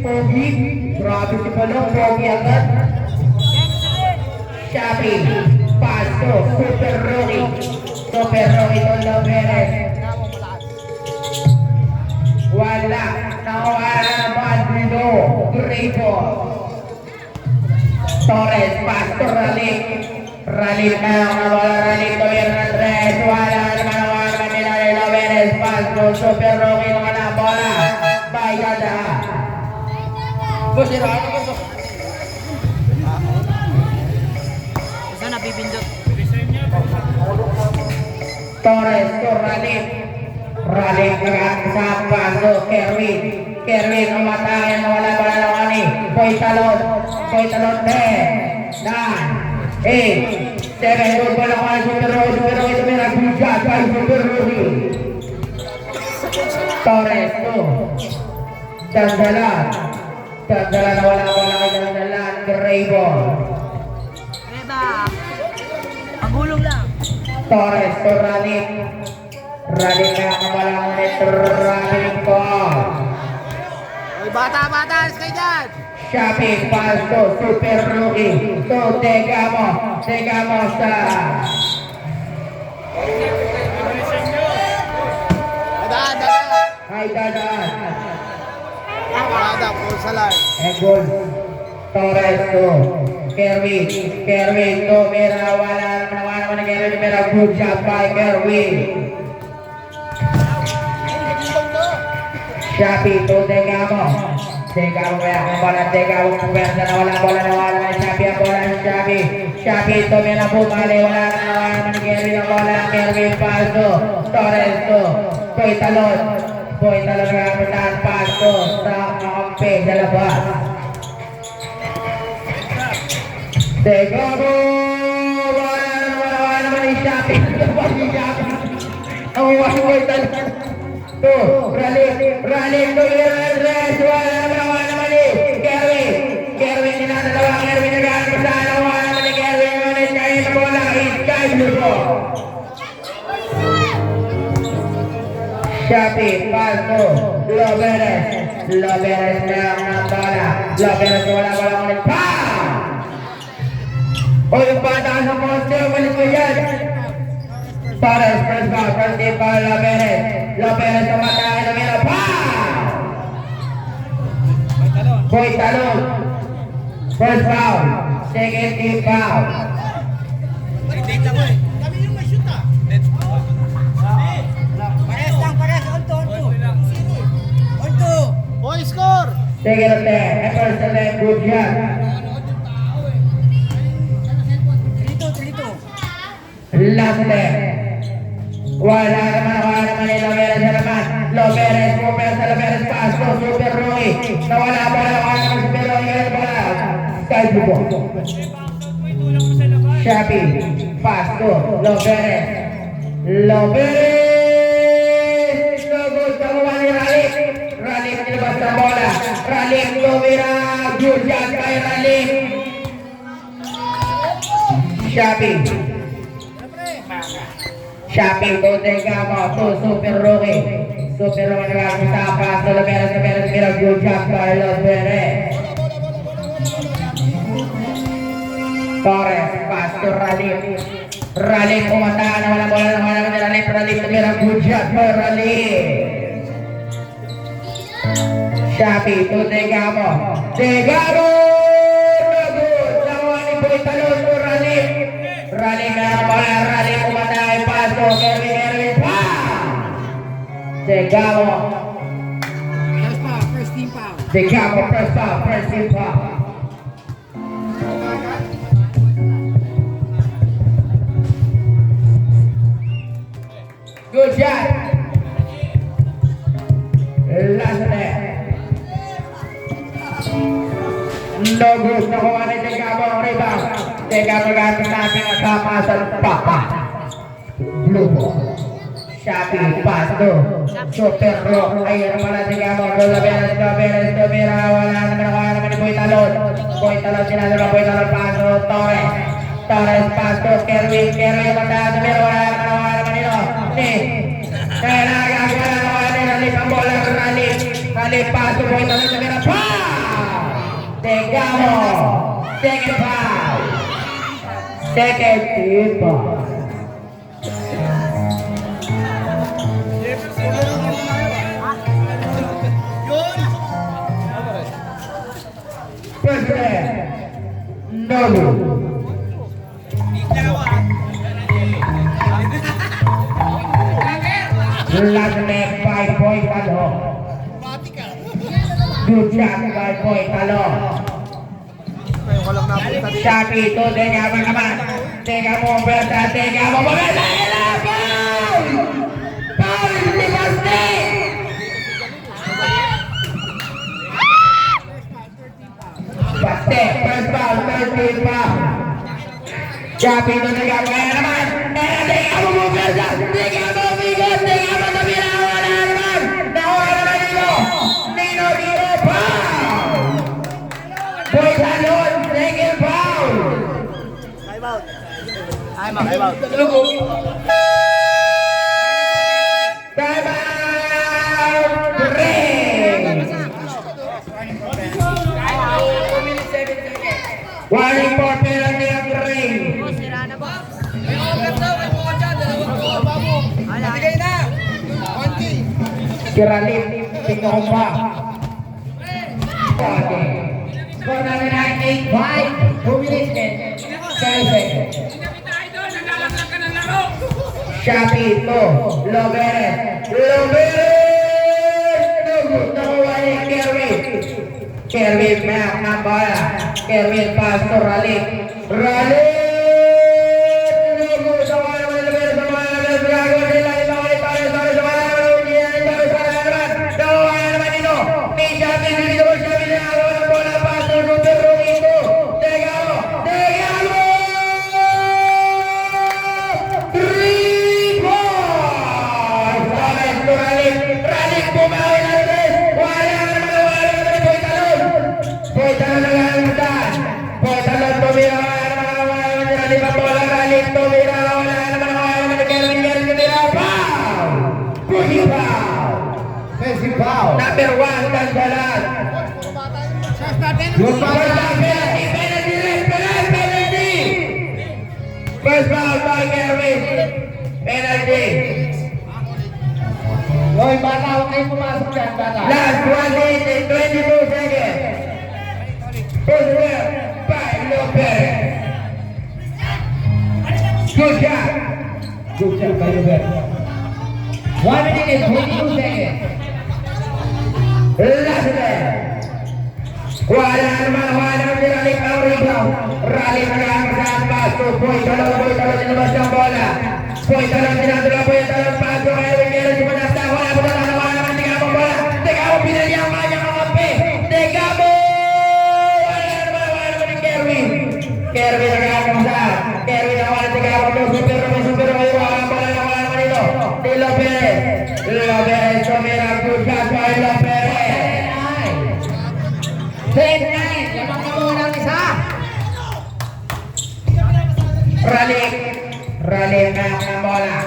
Pogi, grabe si Palong, Pogi agad. Shopee, Pasto, Super Rocky Tondo Perez. Wala, nawala na Badrido, Greco. Torres, Pasto, Ralik na nawala Ralik, Toyer Andres. Wala naman nawala nila nila Perez, Pasto, Super Rocky, nawala bola. Bayada. Boss, ano ba ito? Saan nabibindot? Torres to Ralik sa Paso, Kerwin umatayan na wala pala naman eh. Koy talon 10 9 8 7 good ball naman Super Rocky ito may nagbigay kay Super Rocky. Torres to Dandalan na wala kay Dandalan. Gray ball Reba! Pagulong lang! Torres to Ralik na kabalang ulit. Ralik ko Oy, bata! Skay dyan! Shopee, Pasto, Super Rocky to Tegamo sa ay dadaan Full salay! Egol Torres to Kerwin to Mera wala naman Kerwin Mera good job by Kerwin. Shopee to Tegamo kaya kung bola Tegamo kumpersa na wala na Shopee ang bola Shopee to Mera bumali wala naman Kerwin ang bola Kerwin Pasto Torres to Boy talon kapitan Pasto sa kakampi sa labas. Tegamo wala naman ni Shopee ang Boy talon to Ralik to Andres wala naman ni Kerwin dinadalawa Kerwin nag-aarapasana wala naman ni Kerwin ulit kayo na bola Sky Blue Shopee, Pasto, Loberes na ang bola Loberes wala ulit o yung bata sa poste ulit ko yan Torres, first team foul, Loberes kumatahin ng ina, Boy talon, first foul, second team foul. Kami yung may shoot ah! Pares, onto! Boy, score! Second attempt, first attempt, good shot. Last attempt. Wala naman ni Loberes sa naman. Loberes, Pasto, Super Rocky. Nawala naman Super Rocky. Sky Blue. Shopee, Pasto, Loberes. Logos kamuha ni Ralik nilabas na bola. Ralik tumira. Good shot kay Ralik. Shopee to Tegamo to Super Rocky nagkakita Pasto, Loberes, good job Carlos Perez. Torres, Pasto, Ralik kumataan na walang bola naman ni Ralik tumira, good job for Ralik. Shopee to Tegamo nakuha ni Boy talon to Ralik na bola, Ralik kumataan Pasto, Kerwin Tegamo First team foul. first team foul. Good shot. Last net. Logos nakuha ni Tegamo ang rebound. Tegamo gamit natin ang sama sa papa. Blue ball. Shopee, pasto. Super Rock. Ayan pala, tingnan mo. Roberes, wala naman ni Boy Talon. Boy Talon, sinadura Boy Talon, pasto. Torres, pasto. Kerwin, manda, wala naman nito. Kaya nagagawa naman ni Rally, pambola, Rally, pasto, Boy Talon, Tumira, tingnan mo. Second foul. Second tip. President Nobu. Last leg 5 point Talo. Good shot 5 point Talo. Shopee itu tengah naman. Tengah mo berta. Foul di pasti. Pasti first foul, first foul. Shopee itu tengah naman. Tengah mo berta. Tengah mo tumira wala naman. Nawala naman ito. Nino foul. Boy Talon, second foul. Time out. Time out. Break. 1 penalty of ring. Kiralim, tingnan pa. Score namin ay 8-5. 2 minutes and 10 seconds. Shopee to Loberes. Nakuha ni Kerwin Mac ng bola. Kerwin pass to Rally. Number 1 Tandalan. Penalty. First foul by Kerwin. Penalty. Hoy, bata, huwag kayo pumasok dyan, bata. Last 1 minute and 22 seconds. First round by Lopez. Good shot by Lopez. 1 minute and 22 seconds. Last man. Wala naman si Rally ang rebound. Rally nag-aangkat paso. Boy Talon nilabas ng bola. Boy Talon sinadula. Boy Talon paso. Kaya sumanasta. Wala naman. Teka mo bola. Teka mo pinali ang kanyang kakampi. Teka mo. Wala naman ni Kerwin. Kerwin nag-aangkat. Kerwin ang wala. Teka mo. Super. Wala naman ito. Si Lopez. Tumira. Good shot by Lopez. 10-9, lamang na muna ang isa. Rally ng bola.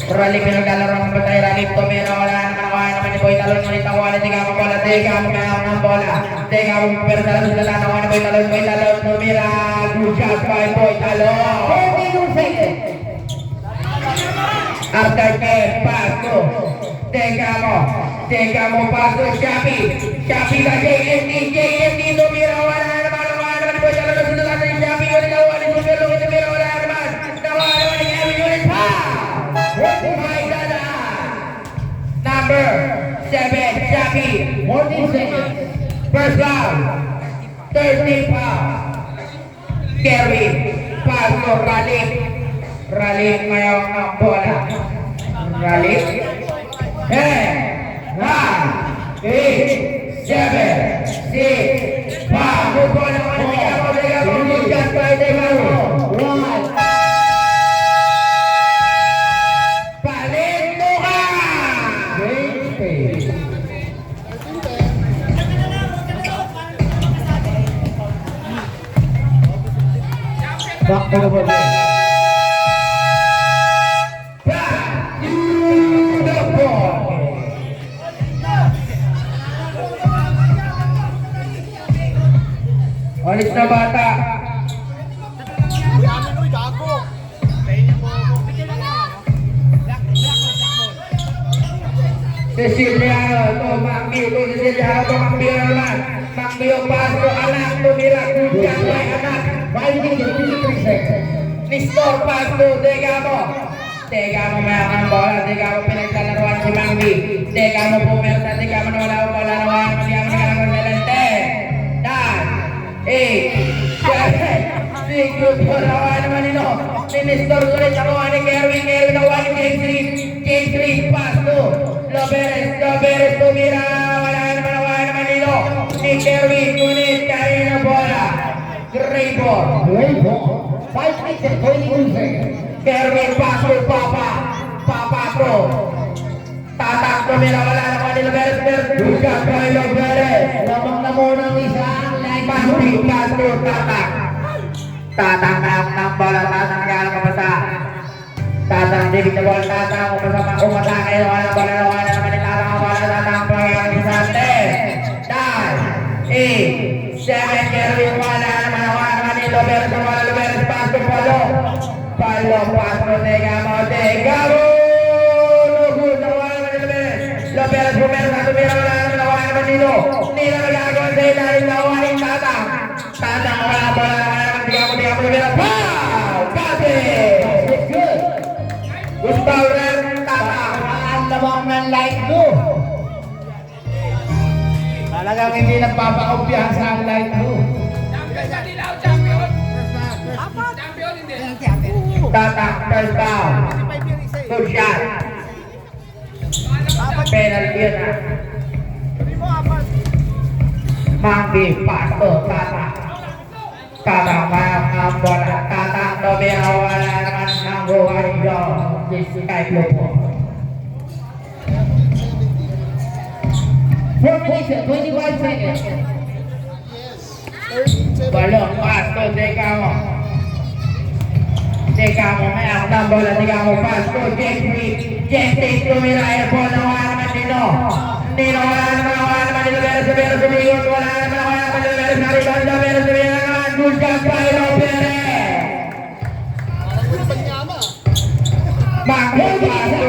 Rally pinaglalaro ng batay. Rally tumira. Wala naman ni Boy Talon. Ngunit ang wala. Teka mo bola. Teka mo ng bola. Teka mo perdalan sa dalawa ni Boy Talon. Boy Talon tumira. Good shot by Boy Talon. 22 seconds. After 10, paso. Teka mo paso. Shopee ka JNT tumira. Wala naman Boy Talon. Sunod natin yung Shopee. Wala ni Super Long. Tumira. Wala naman ni Kevin Unit. Number 7, Shopee. 14 seconds. First round. 30 foul. Kerwin. Paso. Rally ngayon ang bola. Rally. 10, 9, 8, 7, 6, 5. Buko naman niya. Magkat pa ito. 1. Back to the ball. Back to the ball. Alis na bata. Yaman uy, gago. Siciliano, to Manggi, to Siciliano, to Manggi naman. Manggi yung paso, anak, tumira, kudyang, may anak. 5 minutes, 53 seconds. Nestor, paso, Degamo. Degamo may ang bola, Degamo pinaglalaruan si Manggi. Degamo pumerta, Degamo na wala ang bola, nawalan mo diyan ang nalante. 9, 8, 7, 6, nawalan naman nino. Ni Nestor ulit, nakuha ni Kerwin, Kerwin nakuha ni J3, paso. Loberes, tumira, wala naman nino. Ni Kerwin, ngunit kaya na bola. Great ball. 5 minutes and 22 seconds. Kerwin, paso, Papa pro. Tatak, tumira, wala naman ni Loberes, Duga, kay Loberes. Lamang na muna ang isang line. Paso, tatak. Tatak na ang bola, tatak nagkakalang kapasa. Tatang David na bola, tatang umatake, wala naman ni tatang ang bola, tatang pagkakalang isante. 9, 8, 7, Kerwin, wala naman ni Loberes, paso, paso, Degamo, Lugod, wala naman ni Loberes, tumira, wala naman nilo, nila nagagawa sa ilalim na waling tatang, wala naman, Degamo, Loberes, pow! Kati! Gustavo Ren, tatang, ang lamang ng light blue. Talagang hindi nagpapakumpiyansa ang light blue. Tatang, first down. Good shot. Penalty yun ah. Manggi, pasto, tatang. Tatang, ang bola. Tatang, tumira, wala naman ng buhay yun. Kay Globo. 25 seconds. Balon, pasto, Degamo. Degamo, may ang bola, Degamo, pasto, Jeffrey, tumira, airport, wala naman nino. Wala naman nino, pero sumigot, wala naman nino, pero naribanda, pero sumigot naman, Gulga, Pailo, Perez. Manggi, pasto,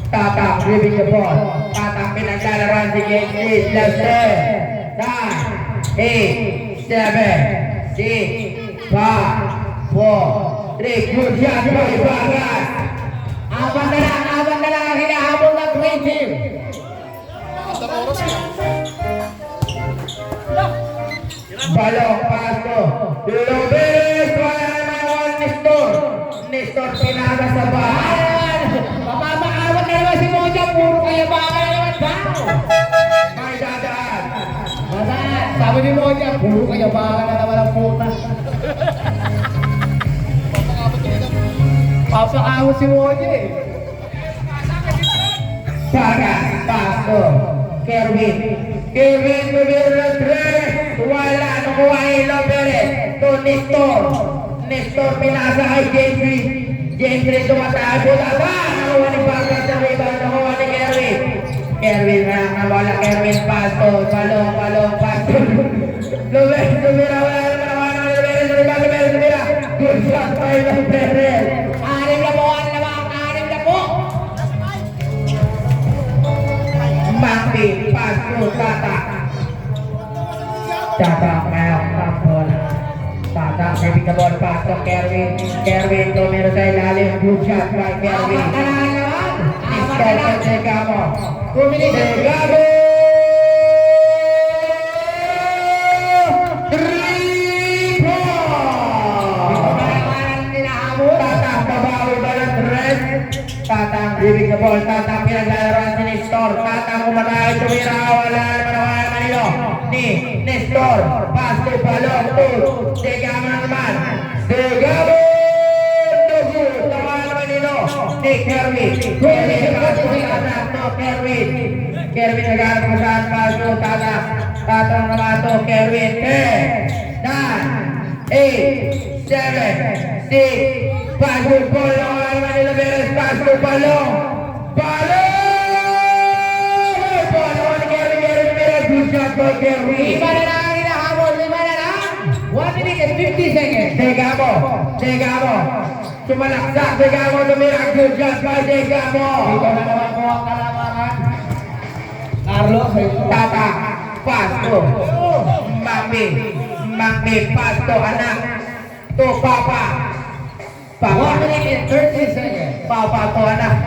Tatang, giving the ball. Tatang pinaglalaroan si Gately, left there. 9, 8, 7, 6, 5, 4, 3, good shot, boy, Bagas. Abang na lang ang hinahabol ng green team. Balong, pasto. Loberes, wala naman Nestor, pinaga sa bahay. Papapakawat na naman si Moja, puro kaya baka na naman daw. May dadaan. Sabi ni Moja, puro kaya baka na naman ang puta. Papakawat si Moja eh. Bagas, pasto. Kerwin, Loberes, wala nakuha ni Loberes. To Nestor, pinasa kay Jeffrey, tumataas po taba. Nakuha ni Bagas sa rebound, nakuha ni Kerwin na ang bola, Kerwin, pasto, balong, pasto. Loberes, tumira, wala naman ni Loberes, tumira. Good shot by Loberes. Anim na po. Manggi, pasto, Tatang, mayroon ang bola. Tatang, saving the ball, pasto, Kerwin, tumira sa ilalim, good shot by Kerwin. Nestor sa Degamo. Degamo! 3 points! Tatang, babawi ba ng tres? Tatang, giving the ball. Tatang, pinaglalaroan si Nestor. Tatang, umatay, tumira, wala naman nilo. Ni Nestor, pasto, balong, Degamo naman. Degamo! Tawa naman nilo. Ni Kerwin, pasto, Tatang, Kerwin nagharap mo saan, pasto, Tatang naman to, Kerwin, 8, 7, 6, 5, good ball naman naman nila Perez, pass to Palong. Good ball naman ni Kerwin Perez, good shot by Kerwin. 5 na lang ang hinahabol. 5 na lang. 1 minute and 50 seconds. Degamo. Sumalaksak, Degamo tumira, good shot by Degamo. Dito na naman po ang kalamangan. Carlos. Tata, pass to Mambi, pass to anak, to Papa. 1 minute and 30 seconds. Papa to anak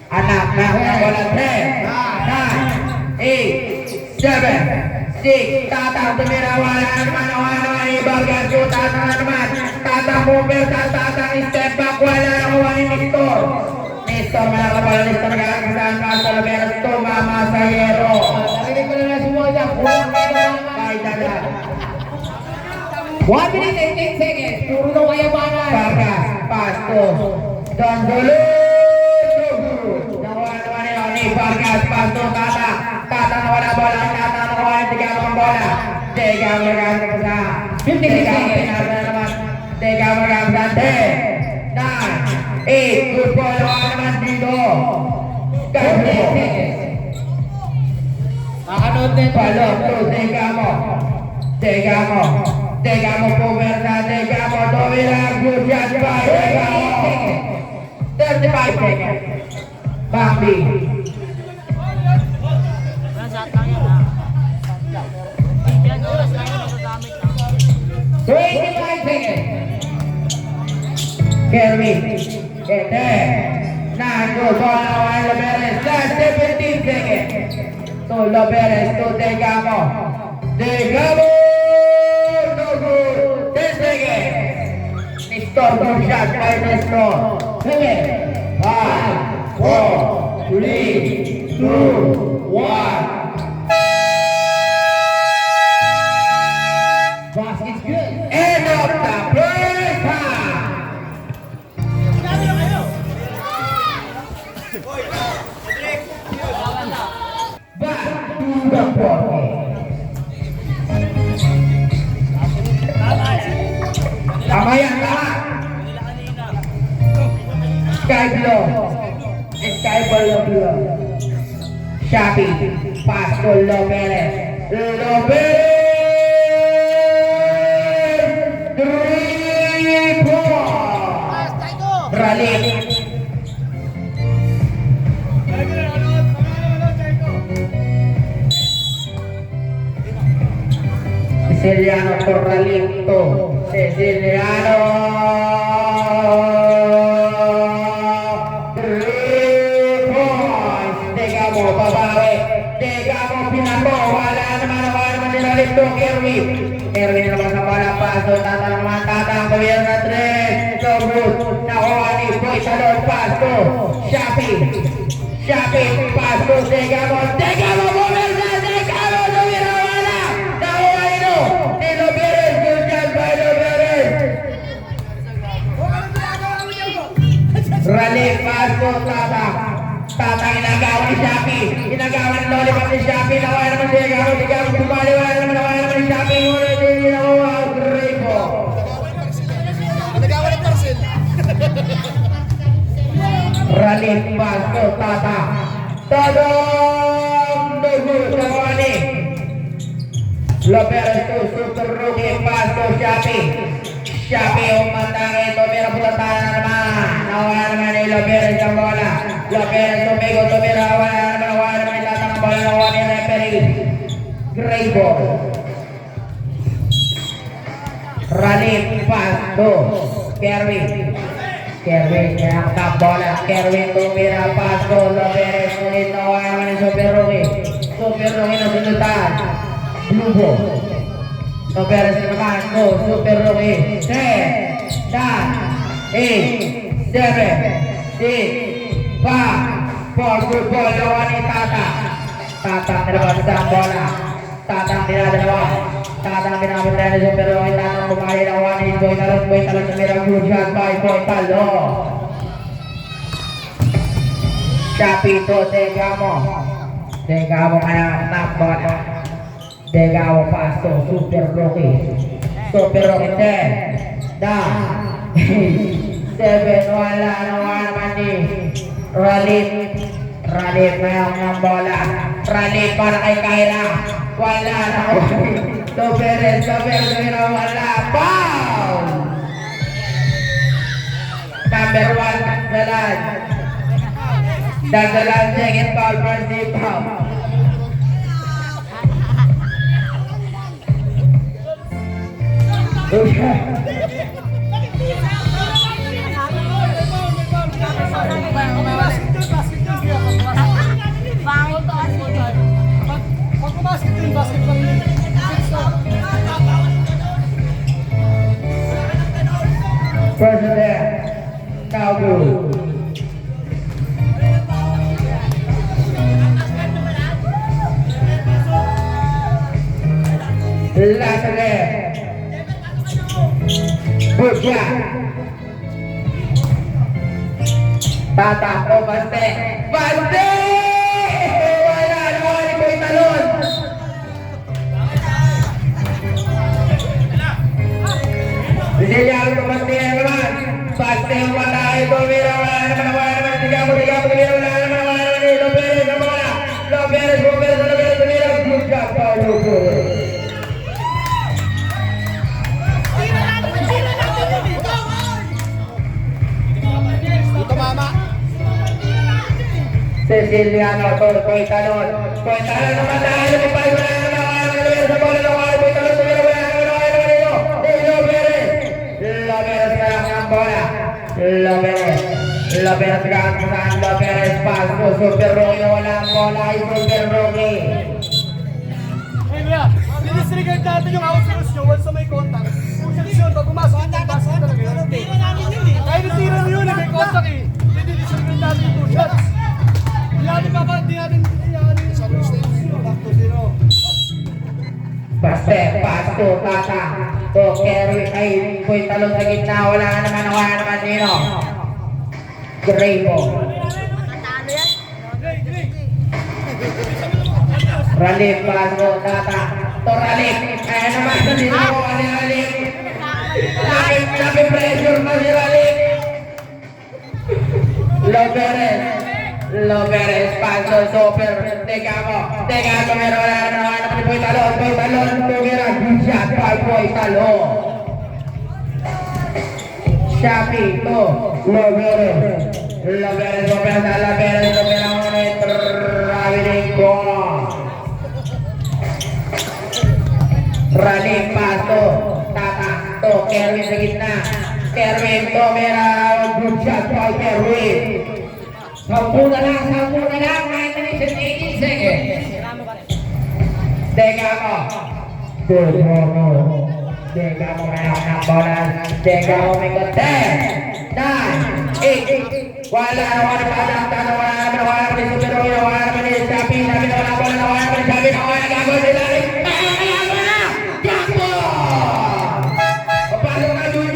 na wala 10, 9, 8, 7, 6, Tatang tumira, wala naman, Ibargan to Tatang naman, Tatang mover, Tatang step back, wala nakuha ni Nestor malakapala, Nestor nagkakasahan, Marta Laveras to Mama Sayero. Narinig ko na na si Moja. Kulang kayo naman. Kahit dalag. 1 minute and 10 seconds. Puro daw kayabanan. Vargas, pass to Don Dolo. Nakuha naman ni Vargas, pass to Tata. Tata nawala bola, Tata nakuha ni Degamo ang bola. Degamo nagkakasahan sa 50 seconds. pinarda naman. Degamo nagkakasahan 10, 9, 8, good ball, nakuha naman dito. 10 seconds. Makanood din. Palong to Degamo puwersa, Degamo tumira, good shot by Degamo. 35 seconds. Bambi. Kerwin. Nando, bola naman Loberes. Last 17 seconds. To Loberes, to Degamo. Degamo! No good. 10 seconds. Nestor, good shot by Nestor. 7, 5, 4, 3, 2, 1. Basket's good. End of the first half. Back to the ball. Tama yan, tama. Sky Blue. Sky Blue. Shabi. Pass to Loberes. Loberes. 3 points. Rally. Siciliano Corralito. Siciliano. 3 points. Degamo babawi. Degamo pinato. Wala naman nilalito. Kerwin naman sa bola. Paso. Tatang naman. Tatang. Kawir na 3. So good. Nakuha ni Boy Salon. Paso. Shapi. Paso. Degamo. Bumersa. Degamo. Tumira. Wala. Nakuha ino. Ni Loberes. Good job by Loberes. Rally. Paso. Tatang inagawa ni Shapi. Inagawa ni lollipop ni Shapi. Nakuha naman si Degamo. Degamo. Bumali. Wala naman. Nakuha naman ni Shapi. Muna din nakuha. Great ball. Rally paso Tata. Tadong dugo sa kawani. Loberes to super rookie paso Shapi umandang ito. Mira po tayo naman. Nakuha naman ni Loberes ang bola. Loberes tumigo. Tumira. Wala naman itatang ang bola. Nakuha ni referee. Great ball. Rally paso Kerwin yang bola. Kerwin tumira paso. Loberes ulit nakuha naman ni Super Rookie na sinutan. Blue ball. Loberes naman to Super Rookie. 10, 9, 8, 7, 6, 5, 4. Good ball. Nakuha ni Tatang nilabas ang bola. Tatang dinadalawa. Tatang binabot ni Super Rookie. Tatang bumali na kuha ni Boy Talon tumira. Good shot by Boy Talon. Shapi to Degamo kaya nakbot. Degamo paso Super Rookie. Super Rocky 10, 9, 7, wala naman ni Ralip mayroon ng bola. Ralip para kay Kyra. Wala na. Soberes, wala. Foul! Number 1, Dagdalan, second foul, first foul. First there, now good. Last there. Good shot. Tatakbo, Baste! Wala naman ito yung talon! Sinilyaw ko Baste naman! Baste ang mata ito, Mira, wala naman, tiga mo, Mira, wala naman, Loberes, ang bola! Loberes, Mira, good job, Paulo. Ceciliano to, ko'y talon naman tayo, may payo na naman, sa bola ng wala, ko'y talon, Loberes ka lang ang bola, Loberes ka ang saan, Loberes paso, Super Rocky na wala ang bola, ay Super Rocky. Hey, Mia, disregard natin yung outsource nyo once na may contact. Kung seksyon, pag pumasok ang basket talaga yun. Kahit natira mo yun, may contact eh. Hindi disregard natin yung 2 shots. Hindi natin sa back to 0. Baste, paso, tata, to, carry, ay, ko'y talon sa gitna, wala naman nino. Graybo. Ralip, paso, tata, to Ralip, kaya naman nino, Ralip. Laki pressure pa si Ralip. Loberes, paso, Super, teka mo, meron wala naman po'y talon, tumira, good shot, po'y talon. Shapi, to, Loberes, tumira mo na yung traveling ko. Ralip, paso, tata, to, Kerwin sa gitna, Kerwin, tumira, good shot, po'y Kerwin. Sampu na lang, 9 minutes and 18 seconds. Teka mo. Teka mo mayroon ng bola. Teka mo may ko. 10, 9, 8. Wala naman ni Super Rocky, wala naman ni Shapi, sabi na wala bola, wala naman ni Shapi, wala gagawin nila. Jackpot! Papalo ka, Jun.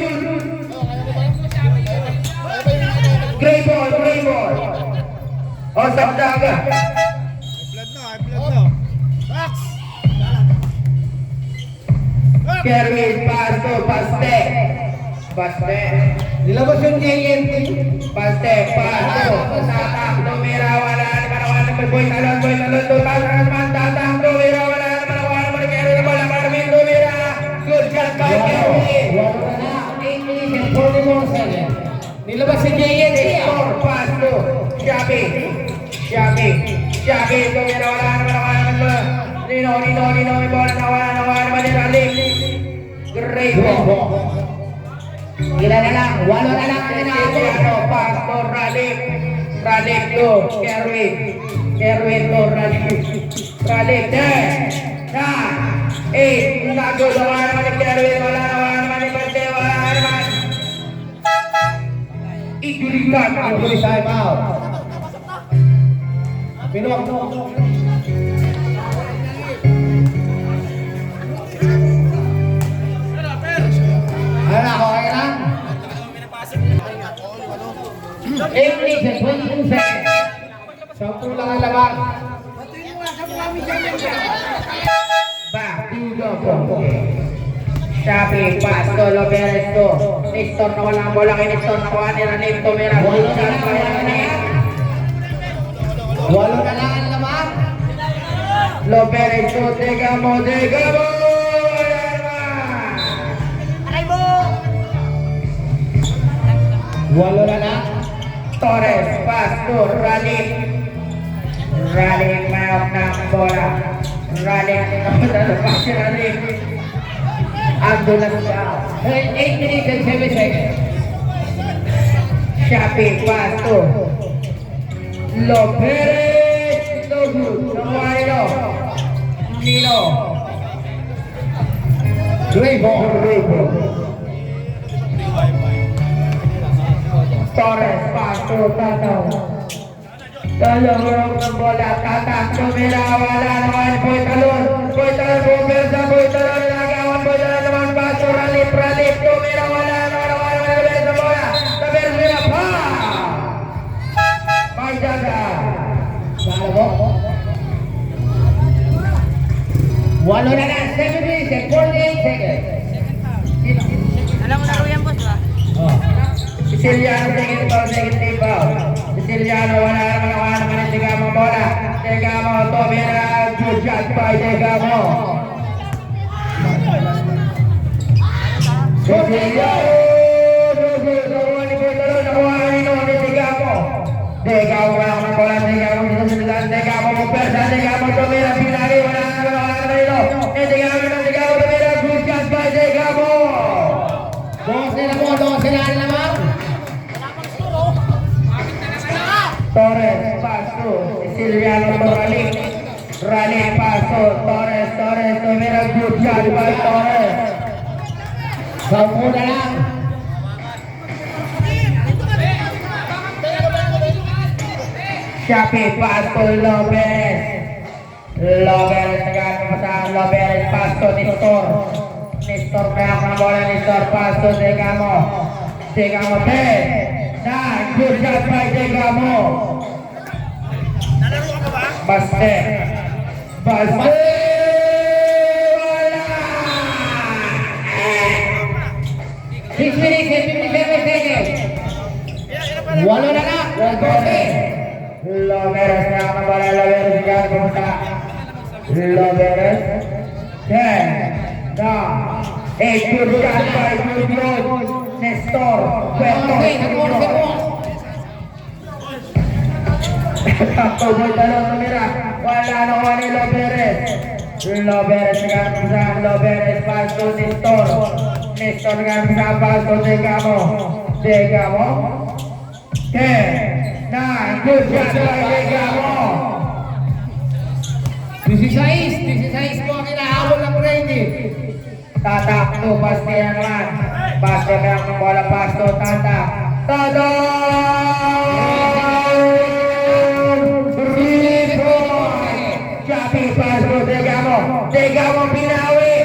Great ball. O, sabdaga. Blood na. Max! Kerwin, paso, Baste. Nilabas yung JNT. Baste, paso. Tatak, tumira, wala naman. Boy talon, tutas, naman, tatak, tumira, wala naman. Kerwin, wala naman, tumira. Good shot by Kerwin. Wala na. 8 minutes and 44 seconds. Nilabas si JNT. Paso, Shabi, tumira, wala naman. Nino, may bola na wala naman ni Ralip. Great ball. Ilan na lang? 8 na lang. Paso, Ralip to, Kerwin to, Ralip, 10, 9, 8, nago, wala naman ni Kerwin, wala naman ni Baste, wala naman. Igulitan. Time out. Pinuwag mo. Okay lang. 8 minutes and 22 seconds. 10 lang ang laban. Back to the ball. Shopee, Pasto, Loberes to. Nestor na walang bola kay Nestor na kuha ni Ranip to. Mira, good shot by Ranip. 8 na lang ang laman. Loberes to, teka mo. Aray mo! 8 na lang. Torres, Pasto, Ranip. Ranip mayroon ng bola. Ranip, nalabas si Ranip. Abdullah Sao. 8 minutes and 7 seconds. Shopee, Pasto. Loberes, no good. Nawaino. Nino. Draymond. Torres, Pasto, Tataw. Talong ng bola, tatak, tumira, wala naman, Boy Talon, bumersa, Boy Talon, nagawan, Boy Talon naman, Pasto, Ranip, tumira, wala naman, nagawan sa bola, tumira, pa! May jaga. Saan mo? 8 na lang. 7 minutes and 48 seconds. Alam mo na yan, boss, ba? Oh. Siciliano, second tibaw. Siciliano, wala naman, Tegamo, bola. Tegamo, tumira, good shot by Tegamo. Siciliano, nakuha ni Boy Talon, nakuha ni Tegamo. Tegamo, wala naman bola, Tegamo, mupersa, Tegamo, tumira, pinari, wala naman ito. Tegamo, tumira, good shot by Tegamo. 12 na po. 12 na ang laman. Torres, Pasto, Siciliano to Ranip, Pasto, Torres, tumira, good shot by Torres. 10 na lang. Shopee, Pasto, Loberes, Loberes, Pasto, Nestor, kaya ang bola, Nestor, Pasto, Tegamo, 10, 9, good shot by Tegamo. Nalaro ka ba? Baste, wala! 6 minutes and 57 seconds. 8 na lang. 12. Loberes na ang bola, Loberes yan pumunta. Loberes 10, 9, 8, good shot by Gudyon. Nestor, Puerto, Takbo, Boy Talon, tumira. Wala nakuha ni Loberes. Loberes nga sa Loberes, Pasto, Nestor nga sa Pasto, Tegamo. 10, 9, good shot by Tegamo. 16 po ang inahabol ng Brady. Tatak, tupas niya naman. Pasto kaya ang bola, Pasto, tatak. Shopee, Pasto, Tegamo, pinawi.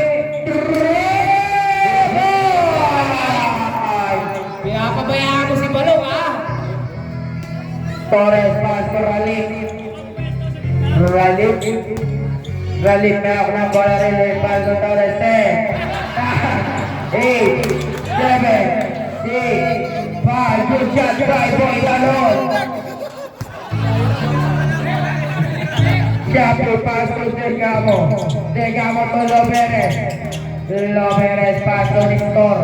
Pinapabayaan mo si Balong, ha? Torres, Pasto, Ralip na ako ng bola rin. Pasto, Torres, 10, 8, 7, 6, 5, good shot by Boy Talon. Shopee, Pasto, Tegamo to Loberes, Pasto, Nestor,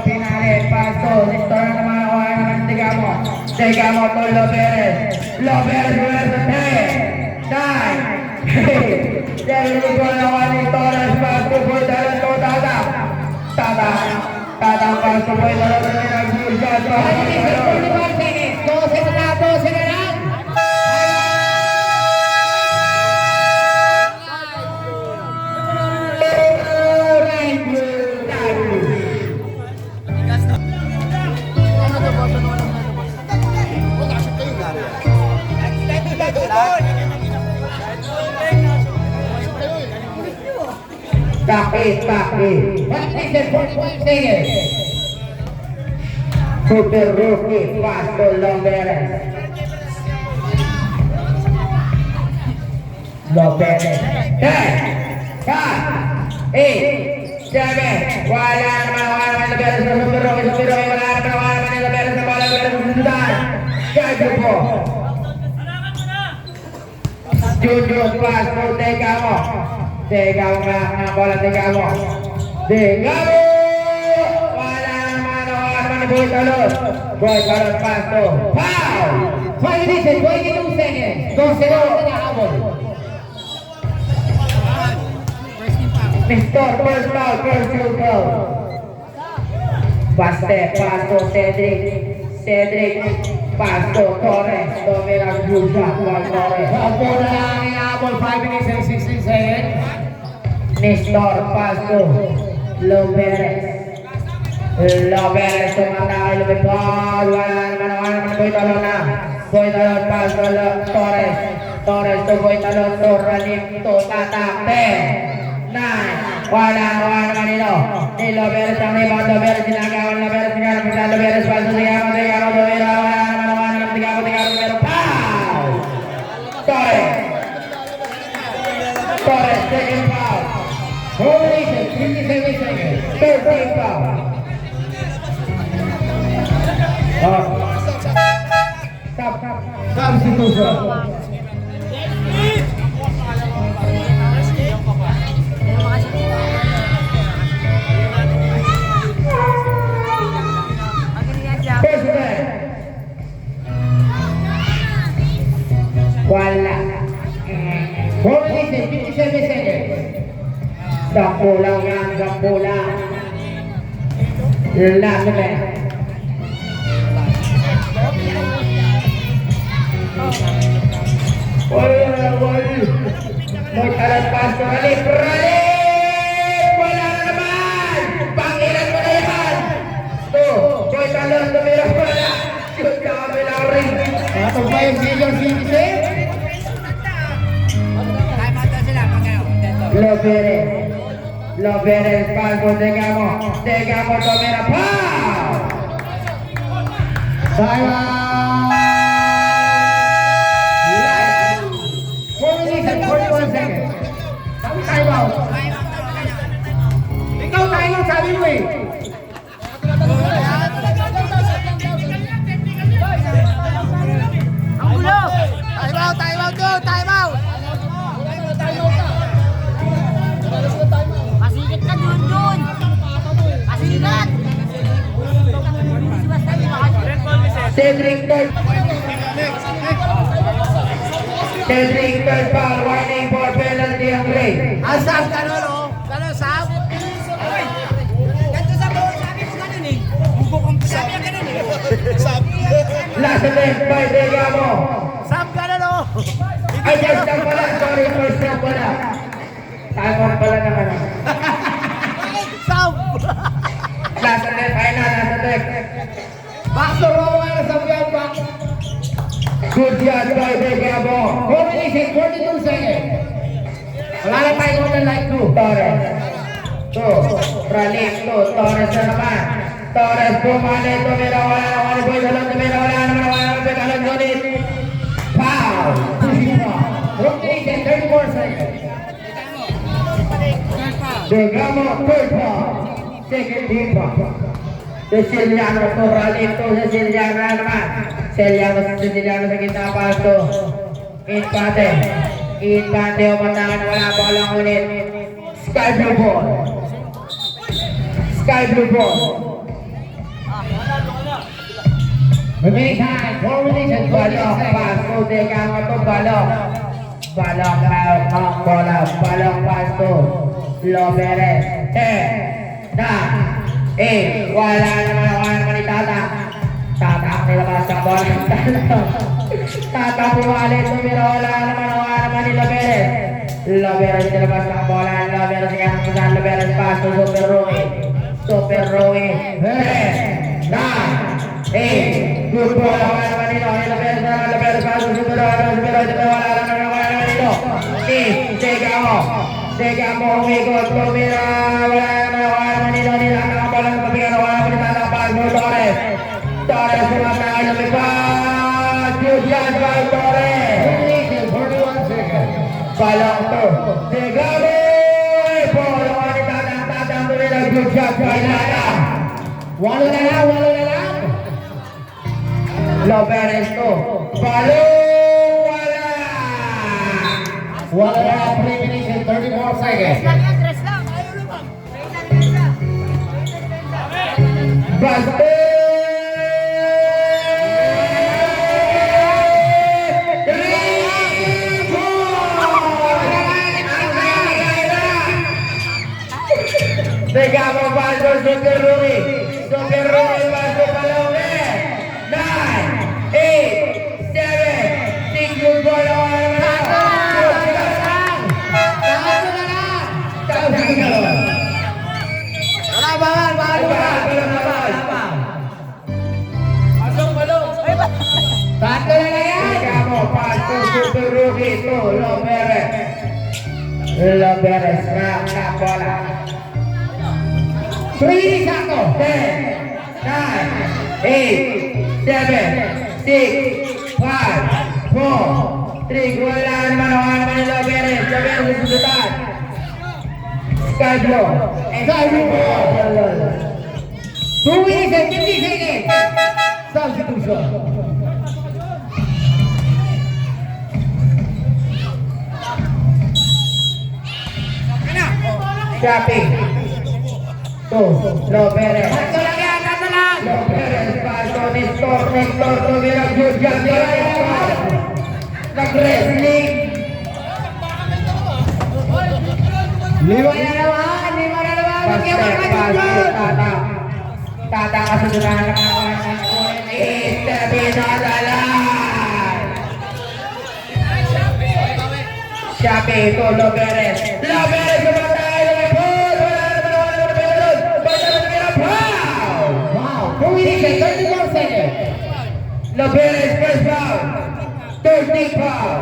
pinali, Pasto, Nestor na naman ako, Tegamo to Loberes, versus 10, 9, 8, 7, goal na one ni Torres, Pasto, Boy Talon to Tata, Pasto, Boy Talon to good shot by Boy Talon. 12 na lang. 12 na lang. Takis. 1 minute and 45 seconds. Super rookie, Pasto, Loberes. 10, 9, 8, Siyempre, wala naman Laberes na Super Roy, wala naman yung Laberes na bola, Laberes na susundan. Kaya po. Junior pass po, teka mo ang bola, teka mo. Wala naman Boy Talon pass to. Foul! 5 minutes and 22 seconds. 2-0 na habol. Nestor, first foul. Pass to Cedric, pass to Torres, Domera Jusa, Torres. Habol na lang ang habol. 5 minutes and 16 seconds. Nestor, pass to Loberes, tumanda kay Lubipol, wala naman Boy Talon na. Boy Talon, pass to Torres to Boy Talon, to Ralim, to Tatakte. 9, wala naman nilo. Ni Loberes ang rebound, Loberes sinagawan, Loberes, pass to Tigamo, Domera, wala naman Tigamo, foul! Torres, second foul. 4 minutes and 57 seconds. 13 foul. Substitution. Wala. 4 minutes and 57 seconds. Sampu lang. Lahat na. Wala. Boy Talon pass to Ralip. Wala na naman. Pangilan mo na yan. Boy Talon, tumira wala. Shoot ka kami lang rin. Atong ba yung senior citizen? Loberes pass to Tegamo, tumira foul. Silence! 4 minutes and 41 seconds. Time out. Ikaw tayo sabi mo eh. Ang gulo! Time out, go! Time out! Masigit ka dun! Masigit! Cedric third foul, warning for penalty ang Gray. Asam ka nun, oh! Gano'n, Sam? Ganto sa buong sabi ko ganun eh. Sabi niya ganun eh. Last attempt by Tegamo. Sam, gano'n, oh! Ay, first down pala. Sorry, first down pala. Time pala naman. Sam! Last attempt, final, last attempt. Back to row na sa back. Good shot by Tegamo. 4 minutes and 42 seconds. Wala na tayo kung na like 2. Torres. Ralip to. Torres na naman. Torres bumali. Tumira, wala naman. Boy Talon, tumira, wala naman. Boy Talon, gunit. Foul. 4 minutes and 34 seconds. Tegamo, third foul. Second team foul. Ceciliano to Ralip to Ceciliano na naman. Ceciliano sa gitna pass to Infante umatangan, wala pa lang ulit. Sky blue ball. Remaining time, 4 minutes and 28 Balong seconds. pass to Tegamo to balong pass to Loberes. 10, 9, 8, wala naman ni Tatak nilabas ang bola. Tatak bumali, tumira, wala naman ni Loberes nilabas ang bola. Loberes ganang kusan, Loberes pass to Super Roy. 10, 9, 8, good ball, wala naman ni Loberes pass to Super Roy, wala naman nito. Tegamo, umikot, tumira, wala naman nito, nilang ang bola ng pabigan, wala naman ni Tatak pass to Torres sumatay, lumipad! Julian by Torres! 2 minutes and 41 seconds. Balong to Tegamo! Polo ka ni Tatang, good job, Kailana. Walo na lang, walo na lang. Loberes to. Balo, wala. Walo na lang, 3 minutes and 34 seconds. Baste. Pegamos paso Super Rumi. Super Rumi paso para ulit. 9, 8, 7, 6 yung bola. Tatlo na lang yan. Pegamos paso Super Rumi. Ito, Loberes. Loberes na bola. 3 minutes ako. 10, 9, 8, 7, 6, 5, 4, 3. Wala naman yung Loberes. Loberes susutan. Skyblo. Skyblo. 2 minutes and 50 seconds. Substitution. Shopping. 2, Loberes. Tatlo lang yan, tatlo lang. Loberes, paso, Nestor, tumira, good job, nag-wrestling. 5 na naman, 5 na naman. Paste, Tata kasusunan ng kawan ng kulit. Pinadalan. Shopping, ito, Loberes. Loberes, sumatay, lumipot. Wala naman, Wow, 2 minutes and 34 seconds. Loberes, first foul. Third foul.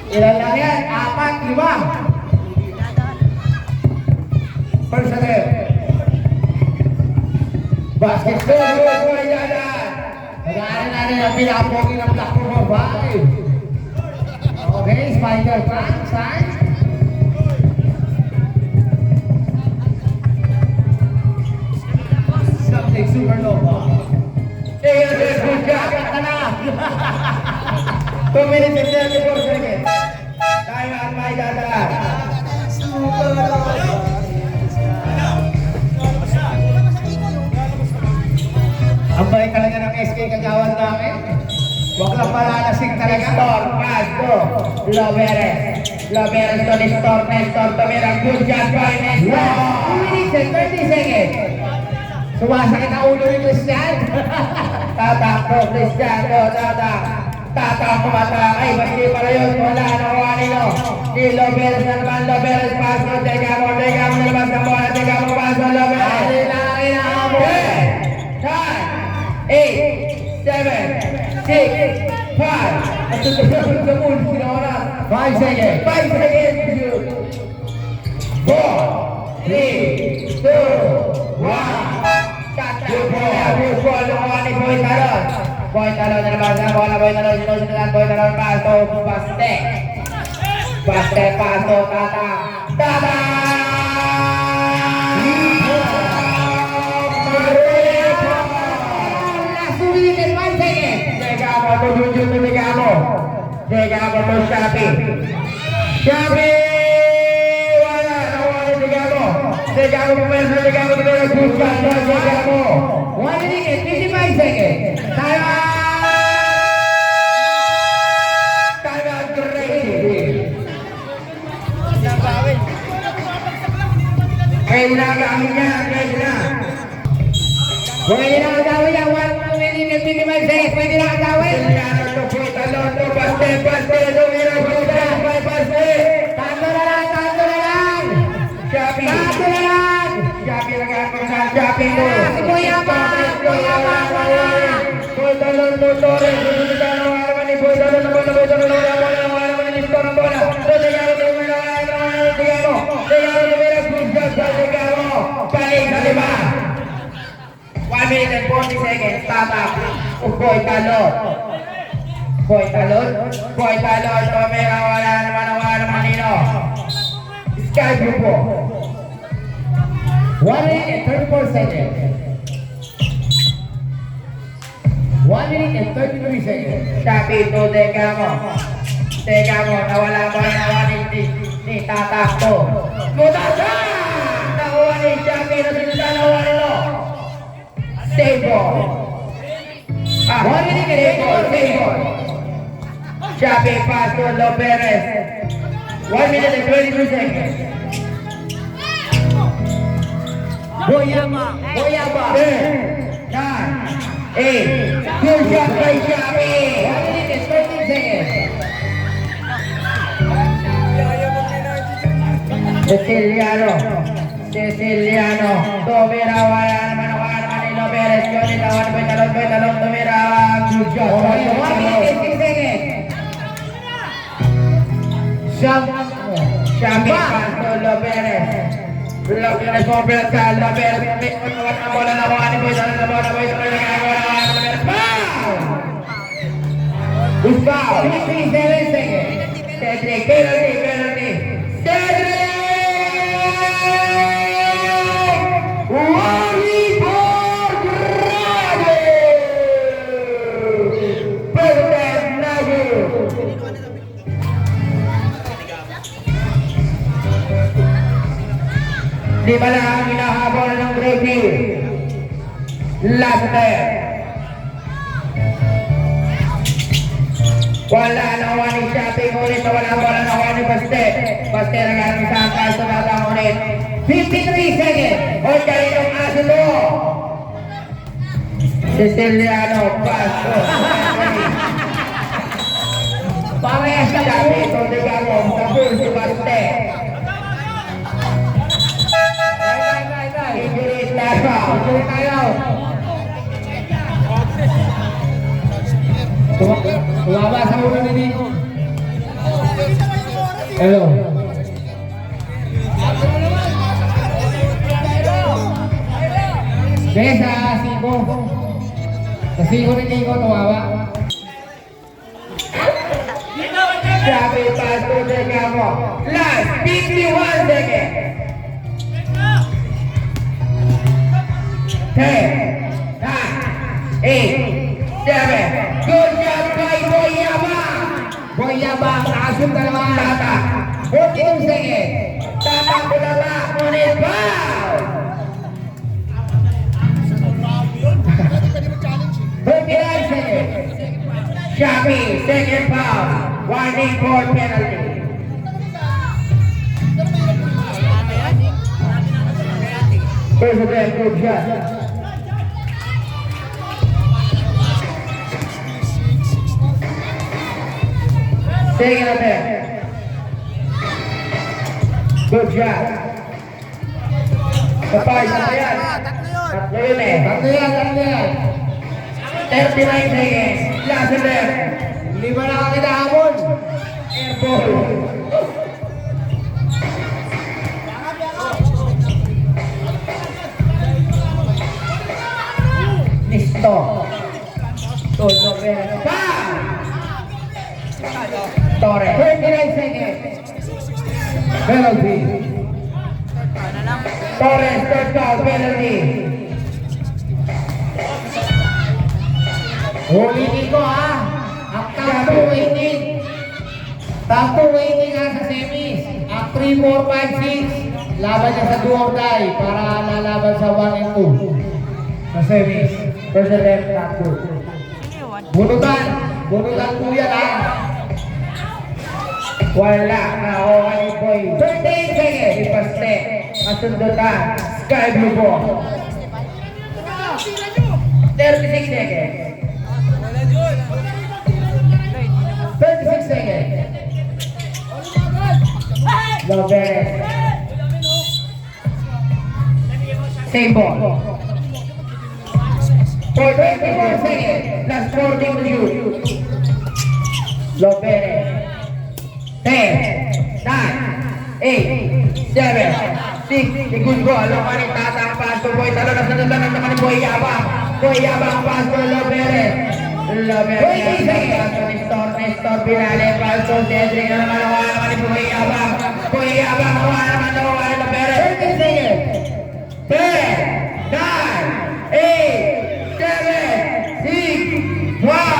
Ilan lang yan? 4, 5. First attempt. Basket ball. Nag-aaral natin ang pinapogi ng Black Room 5. Okay, Spider Frank, side. Something supernova. Good job. 2 minutes and 34 seconds. Time out, may dadalan. Ang balik talaga ng SK Kagawan namin. Huwag lang malalasing talaga. Nestor, paso. Loberes to Nestor, tumira. Good job by Nestor. 2 minutes and 30 seconds. Sumasakit ang ulo ni Christian. Tatakbo, Cristiano, tatakbo mata. Ay, basti pala yun. Wala na Juanino. Si Loberes na naman, Loberes paso. Teka mo, nalabas ng bola. Teka mo, paso, Loberes. 10, 9, 8, 7, 6, 5. At tutuloy sa moon, sinora. 5 seconds. 5 seconds. 4, 3, 2, 1. Boy Talon na naman sa bola. Boy Talon, sinusunod. Boy Talon, paso. Baste, paso. Tata! Last 2 minutes and 1 second. Teka mo, Shopee. Wala, nawala, teka mo, pumersa, teka mo. 1 minute and 55 seconds. Time out, crazy. Pwede na gamit niya, pwede na. Pwede na agawin yan. 1 minute and 55 seconds. Pwede na agawin. Paste, tumira, paste. Tanto na lang. Shopee. Tanto na lang. Shopee lang ako sa Shopee mo. Kuya pa. Boy Talon, Torres, susunod na naman ni Boy Talon, naman ni Nistor ng bola. Tegaro, tumira, good job sa Tegaro. Balik sa 5. 1 minute and 40 seconds. Tatak. Boy Talon. Boy Talon, Sky Blue po. 1 minute and 34 seconds. 1 minute and 33 seconds. Shopee to Decamo. Decamo, nawala pa rin nawa ni Tatakto. Mutasa! Nakuha ni Shopee na sinundan nawa nilo. Save ball. 1 minute and 84 seconds. Shopee pass to Lopez. 1 minute and 22 seconds. Boyama. 10, 9, 8. Good shot by Shopee. 1 minute and 13 seconds. Ceciliano, tumira, wala naman ni Lopez, yun itawan ko talong, tumira, good shot. 1 minute and 6 seconds. Shopee pass to Lopez. Lopez mo ka, Lopez, may unawat na bola na mga ni Boy, Good foul. 57 seconds. Cedric, penalty. Cedric! Volleyball Grado! Perfect Lago! Di ba lang ang hinahabol ng Brady? Last step. Wala nawa ni Shopee ulit, wala nawa ni Baste. Baste naging isang kaso na lang ulit. 53 seconds. O dyan yung aso mo. Siciliano, paso. Parehas ka Shopee, ito di ba mo, tapos si Baste. Injury tayo. Tumaba sa ulo ni Nico. Hello. Sa siko. Sa siko ni Nico, tumaba. Shopee, paso, Decamo. Last 51 seconds. 10, 9, 8, 7. Good job by Boyaba, nakasum dalawang Tata. 42 seconds. Tata kulala, ngunit foul. 39 seconds. Shopee, second foul. Warning for penalty. First attempt, good shot. Second attempt. Good shot. Kapag sa yan. Tatlo yun eh. Tatlo yan. 39 seconds. Last attempt. Hindi ba nakakitahamon? Airball. Listo. Todo bien. Foul. Torres. 29 seconds. Penalty. Torres, third foul, penalty. Huli Nico ha. Ang top 2 waiting. Top 2 waiting ha sa semis. Ang 3, 4, 5, 6. Laban niya sa do or die para lalaban sa 1 and 2. Sa semis. First attempt, top two. Bunutan. Bunutan po yan ha. Wala na okay boy. 38 seconds. Ipaste. Masundutan. Sky Blue ball. 36 seconds. 36 seconds. Lopez. Same ball. For 24 seconds. Last 14 to shoot. Lopez. 10, 9, 8, 7, 6. Good goal. Lomani tatang pass to Boy. Talo na sa naman ni Boy Yabang. Boy Yabang pass to Lopez. Lopez. Nestor Pinale. Pass to Cedric. Naman ni Boy Yabang. Ako'y abang hawa naman na wala na pere. 30 seconds. 10, 9, 8, 7, 6, 5,